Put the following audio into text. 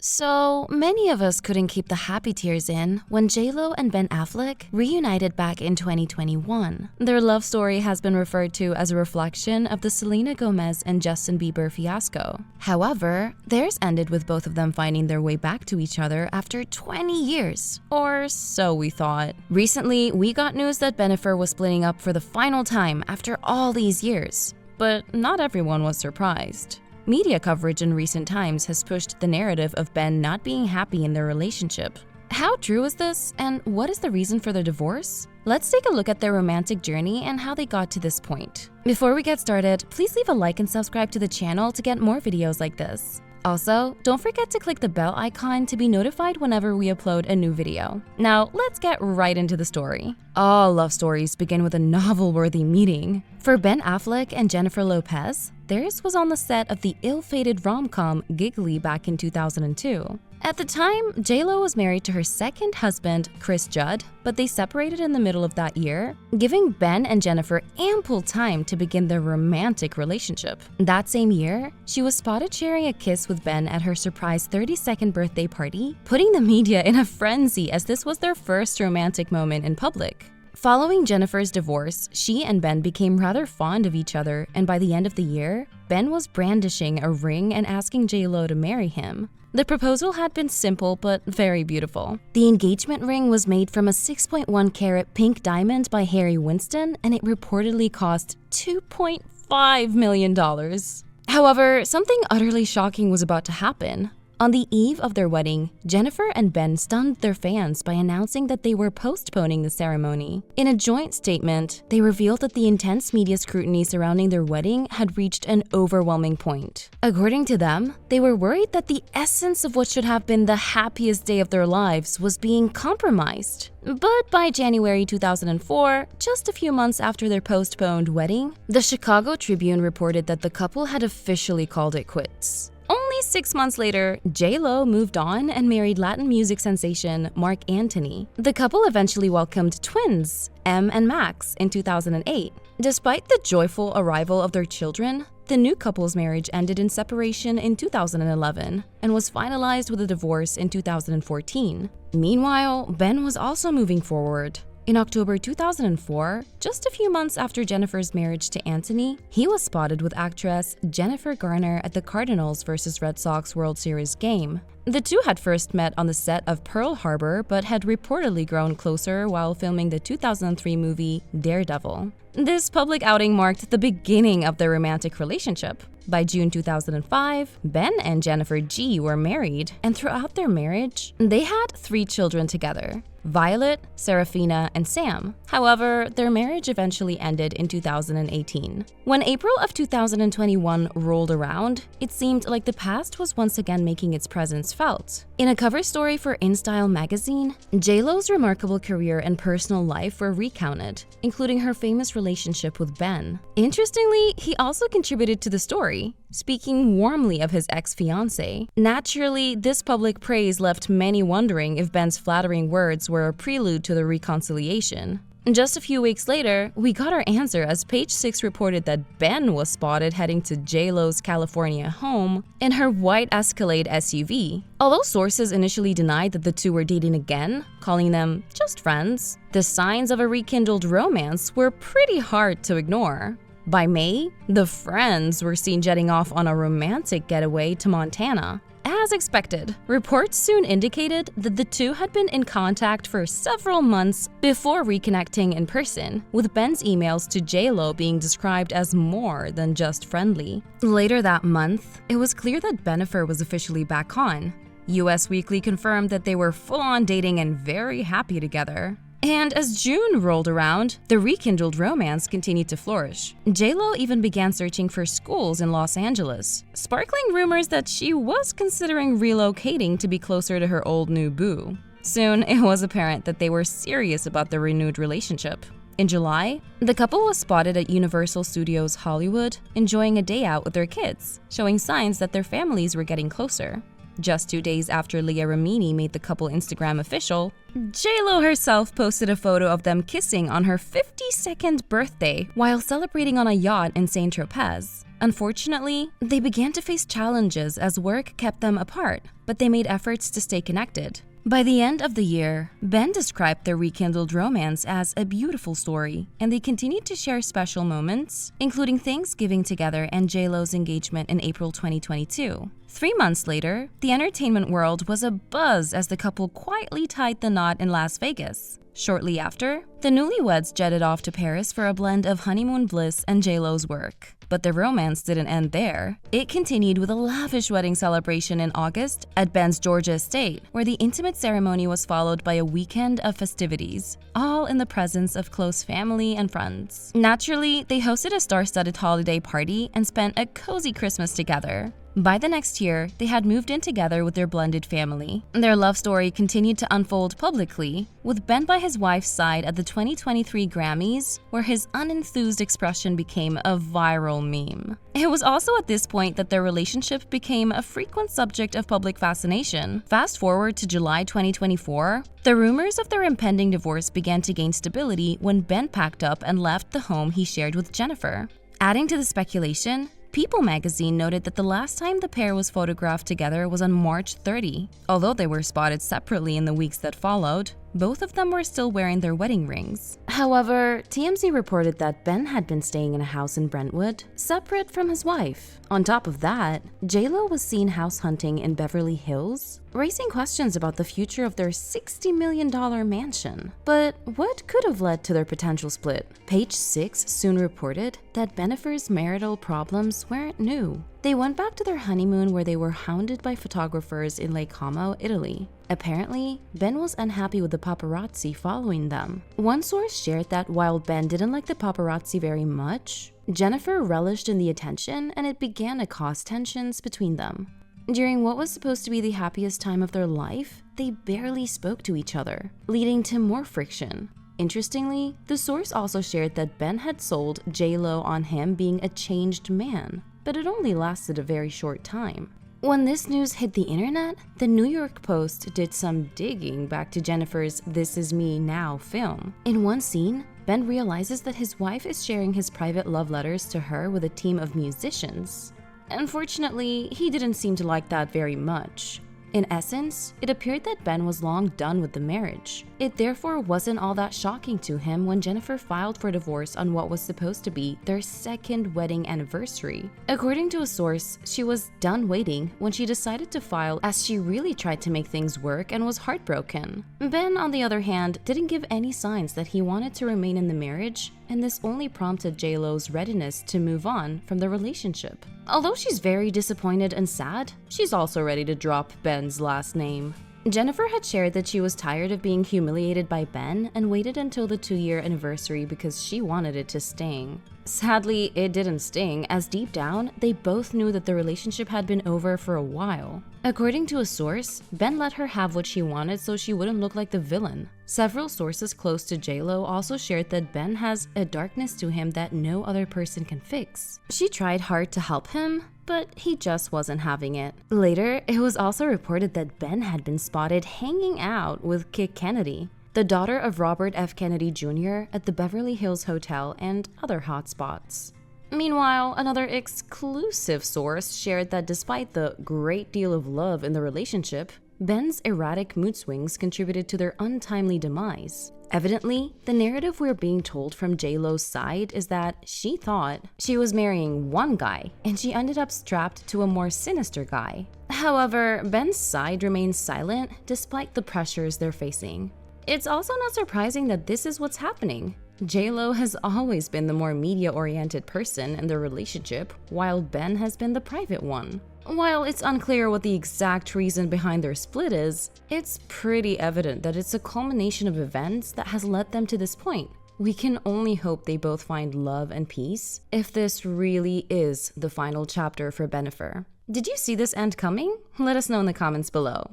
So, many of us couldn't keep the happy tears in when JLO and Ben Affleck reunited back in 2021. Their love story has been referred to as a reflection of the Selena Gomez and Justin Bieber fiasco. However, theirs ended with both of them finding their way back to each other after 20 years. Or so we thought. Recently, we got news that Bennifer was splitting up for the final time after all these years. But not everyone was surprised. Media coverage in recent times has pushed the narrative of Ben not being happy in their relationship. How true is this, and what is the reason for the divorce? Let's take a look at their romantic journey and how they got to this point. Before we get started, please leave a like and subscribe to the channel to get more videos like this. Also, don't forget to click the bell icon to be notified whenever we upload a new video. Now, let's get right into the story. All love stories begin with a novel-worthy meeting. For Ben Affleck and Bennifer Lopez, theirs was on the set of the ill-fated rom-com Giggly back in 2002. At the time, JLO was married to her second husband, Chris Judd, but they separated in the middle of that year, giving Ben and Bennifer ample time to begin their romantic relationship. That same year, she was spotted sharing a kiss with Ben at her surprise 32nd birthday party, putting the media in a frenzy as this was their first romantic moment in public. Following Bennifer's divorce, she and Ben became rather fond of each other, and by the end of the year, Ben was brandishing a ring and asking JLO to marry him. The proposal had been simple but very beautiful. The engagement ring was made from a 6.1 carat pink diamond by Harry Winston, and it reportedly cost $2.5 million. However, something utterly shocking was about to happen. On the eve of their wedding, Bennifer and Ben stunned their fans by announcing that they were postponing the ceremony. In a joint statement, they revealed that the intense media scrutiny surrounding their wedding had reached an overwhelming point. According to them, they were worried that the essence of what should have been the happiest day of their lives was being compromised. But by January 2004, just a few months after their postponed wedding, the Chicago Tribune reported that the couple had officially called it quits. Only 6 months later, JLO moved on and married Latin music sensation Marc Anthony. The couple eventually welcomed twins, Em and Max, in 2008. Despite the joyful arrival of their children, the new couple's marriage ended in separation in 2011 and was finalized with a divorce in 2014. Meanwhile, Ben was also moving forward. In October 2004, just a few months after Bennifer's marriage to Anthony, he was spotted with actress Jennifer Garner at the Cardinals vs. Red Sox World Series game. The two had first met on the set of Pearl Harbor but had reportedly grown closer while filming the 2003 movie Daredevil. This public outing marked the beginning of their romantic relationship. By June 2005, Ben and Jennifer G were married, and throughout their marriage, they had 3 children together: Violet, Serafina, and Sam. However, their marriage eventually ended in 2018. When April of 2021 rolled around, it seemed like the past was once again making its presence felt. In a cover story for InStyle magazine, JLO's remarkable career and personal life were recounted, including her famous relationship with Ben. Interestingly, he also contributed to the story, speaking warmly of his ex-fiancée. Naturally, this public praise left many wondering if Ben's flattering words were a prelude to the reconciliation. Just a few weeks later, we got our answer as Page Six reported that Ben was spotted heading to JLO's California home in her white Escalade SUV. Although sources initially denied that the two were dating again, calling them just friends, the signs of a rekindled romance were pretty hard to ignore. By May, the friends were seen jetting off on a romantic getaway to Montana. As expected, reports soon indicated that the two had been in contact for several months before reconnecting in person, with Ben's emails to JLO being described as more than just friendly. Later that month, it was clear that Bennifer was officially back on. US Weekly confirmed that they were full-on dating and very happy together. And as June rolled around, the rekindled romance continued to flourish. JLO even began searching for schools in Los Angeles, sparkling rumors that she was considering relocating to be closer to her old new boo. Soon, it was apparent that they were serious about their renewed relationship. In July, the couple was spotted at Universal Studios Hollywood, enjoying a day out with their kids, showing signs that their families were getting closer. Just 2 days after Leah Remini made the couple Instagram official, JLO herself posted a photo of them kissing on her 52nd birthday while celebrating on a yacht in Saint-Tropez. Unfortunately, they began to face challenges as work kept them apart, but they made efforts to stay connected. By the end of the year, Ben described their rekindled romance as a beautiful story, and they continued to share special moments, including Thanksgiving together and JLo's engagement in April 2022. 3 months later, the entertainment world was abuzz as the couple quietly tied the knot in Las Vegas. Shortly after, the newlyweds jetted off to Paris for a blend of honeymoon bliss and JLo's work. But their romance didn't end there. It continued with a lavish wedding celebration in August at Ben's Georgia estate, where the intimate ceremony was followed by a weekend of festivities, all in the presence of close family and friends. Naturally, they hosted a star-studded holiday party and spent a cozy Christmas together. By the next year, they had moved in together with their blended family. Their love story continued to unfold publicly, with Ben by his wife's side at the 2023 Grammys, where his unenthused expression became a viral meme. It was also at this point that their relationship became a frequent subject of public fascination. Fast forward to July 2024, the rumors of their impending divorce began to gain stability when Ben packed up and left the home he shared with Jennifer. Adding to the speculation, People magazine noted that the last time the pair was photographed together was on March 30. Although they were spotted separately in the weeks that followed, both of them were still wearing their wedding rings. However, TMZ reported that Ben had been staying in a house in Brentwood, separate from his wife. On top of that, JLo was seen house hunting in Beverly Hills, raising questions about the future of their $60 million mansion. But what could have led to their potential split? Page 6 soon reported that Bennifer's marital problems weren't new. They went back to their honeymoon where they were hounded by photographers in Lake Como, Italy. Apparently, Ben was unhappy with the paparazzi following them. One source shared that while Ben didn't like the paparazzi very much, Jennifer relished in the attention and it began to cause tensions between them. During what was supposed to be the happiest time of their life, they barely spoke to each other, leading to more friction. Interestingly, the source also shared that Ben had sold JLo on him being a changed man, but it only lasted a very short time. When this news hit the internet, the New York Post did some digging back to Jennifer's This Is Me Now film. In one scene, Ben realizes that his wife is sharing his private love letters to her with a team of musicians. Unfortunately, he didn't seem to like that very much. In essence, it appeared that Ben was long done with the marriage. It therefore wasn't all that shocking to him when Jennifer filed for divorce on what was supposed to be their second wedding anniversary. According to a source, she was done waiting when she decided to file as she really tried to make things work and was heartbroken. Ben, on the other hand, didn't give any signs that he wanted to remain in the marriage, and this only prompted JLo's readiness to move on from the relationship. Although she's very disappointed and sad, she's also ready to drop Ben's last name. Jennifer had shared that she was tired of being humiliated by Ben and waited until the 2-year anniversary because she wanted it to sting. Sadly, it didn't sting, as deep down, they both knew that the relationship had been over for a while. According to a source, Ben let her have what she wanted so she wouldn't look like the villain. Several sources close to JLo also shared that Ben has a darkness to him that no other person can fix. She tried hard to help him, but he just wasn't having it. Later, it was also reported that Ben had been spotted hanging out with Kit Kennedy, the daughter of Robert F. Kennedy Jr., at the Beverly Hills Hotel and other hotspots. Meanwhile, another exclusive source shared that despite the great deal of love in the relationship, Ben's erratic mood swings contributed to their untimely demise. Evidently, the narrative we're being told from JLo's side is that she thought she was marrying one guy and she ended up strapped to a more sinister guy. However, Ben's side remains silent despite the pressures they're facing. It's also not surprising that this is what's happening. JLo has always been the more media-oriented person in their relationship, while Ben has been the private one. While it's unclear what the exact reason behind their split is, it's pretty evident that it's a culmination of events that has led them to this point. We can only hope they both find love and peace, if this really is the final chapter for Bennifer. Did you see this end coming? Let us know in the comments below.